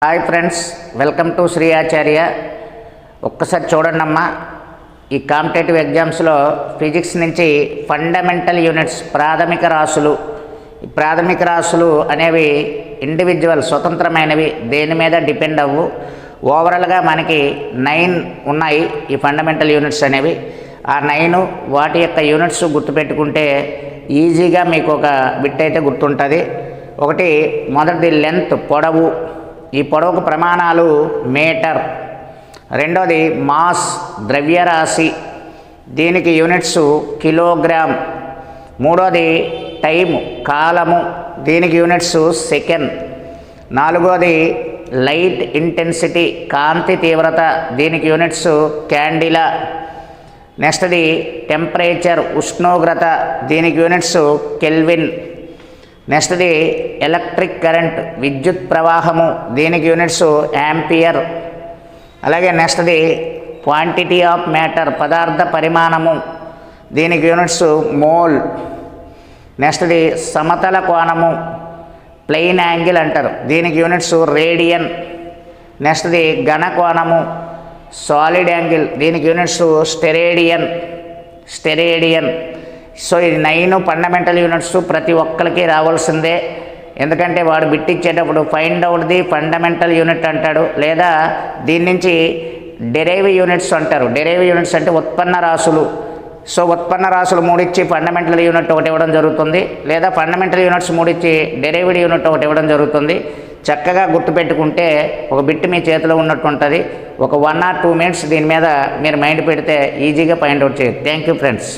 Hi friends, welcome to Shri Acharya. ఒక్కసారి చూడండి అమ్మా, ఈ కాంపిటేటివ్ ఎగ్జామ్స్లో ఫిజిక్స్ నుంచి ఫండమెంటల్ యూనిట్స్ ప్రాథమిక రాశులు. ఈ ప్రాథమిక రాశులు అనేవి ఇండివిజువల్ స్వతంత్రమైనవి, దేని మీద డిపెండ్ అవ్వు. ఓవరాల్గా మనకి 9 ఉన్నాయి ఈ ఫండమెంటల్ యూనిట్స్ అనేవి. ఆ 9 వాటి యొక్క యూనిట్స్ గుర్తుపెట్టుకుంటే ఈజీగా మీకు ఒక బిట్ అయితే గుర్తుంటుంది. ఒకటి, మొదటిది లెంత్, పొడవు. ఈ పొడవుకు ప్రమాణాలు మీటర్. రెండోది మాస్, ద్రవ్యరాశి, దీనికి యూనిట్స్ కిలోగ్రామ్. మూడోది టైము, కాలము, దీనికి యూనిట్స్ సెకండ్. నాలుగోది లైట్ ఇంటెన్సిటీ, కాంతి తీవ్రత, దీనికి యూనిట్స్ క్యాండిలా. నెక్స్ట్ది టెంపరేచర్, ఉష్ణోగ్రత, దీనికి యూనిట్స్ కెల్విన్. నెక్స్ట్ది ఎలక్ట్రిక్ కరెంట్, విద్యుత్ ప్రవాహము, దీనికి యూనిట్స్ యాంపియర్. అలాగే నెక్స్ట్ది క్వాంటిటీ ఆఫ్ మ్యాటర్, పదార్థ పరిమాణము, దీనికి యూనిట్స్ మోల్. నెక్స్ట్ది సమతల కోణము, ప్లెయిన్ యాంగిల్ అంటారు, దీనికి యూనిట్స్ రేడియన్. నెక్స్ట్ది ఘన కోణము, సాలిడ్ యాంగిల్, దీనికి యూనిట్స్ స్టెరేడియన్. సో ఇది 9 ఫండమెంటల్ యూనిట్స్ ప్రతి ఒక్కరికి రావాల్సిందే. ఎందుకంటే వాడు బిట్టిచ్చేటప్పుడు find out the fundamental unit అంటాడు, లేదా దీని నుంచి డెరైవ్ యూనిట్స్ అంటారు. డెరైవ్ యూనిట్స్ అంటే ఉత్పన్న రాశులు. సో ఉత్పన్న రాశులు 3 ఇచ్చి ఫండమెంటల్ యూనిట్ ఒకటి ఇవ్వడం జరుగుతుంది, లేదా ఫండమెంటల్ యూనిట్స్ 3 ఇచ్చి డెరైవ్డ్ యూనిట్ ఒకటి ఇవ్వడం జరుగుతుంది. చక్కగా గుర్తుపెట్టుకుంటే ఒక బిట్ మీ చేతిలో ఉన్నట్టు ఉంటుంది. ఒక 1 or 2 minutes దీని మీద మీరు మైండ్ పెడితే ఈజీగా ఫైండ్ అవుట్ చేయొచ్చు. Thank you friends.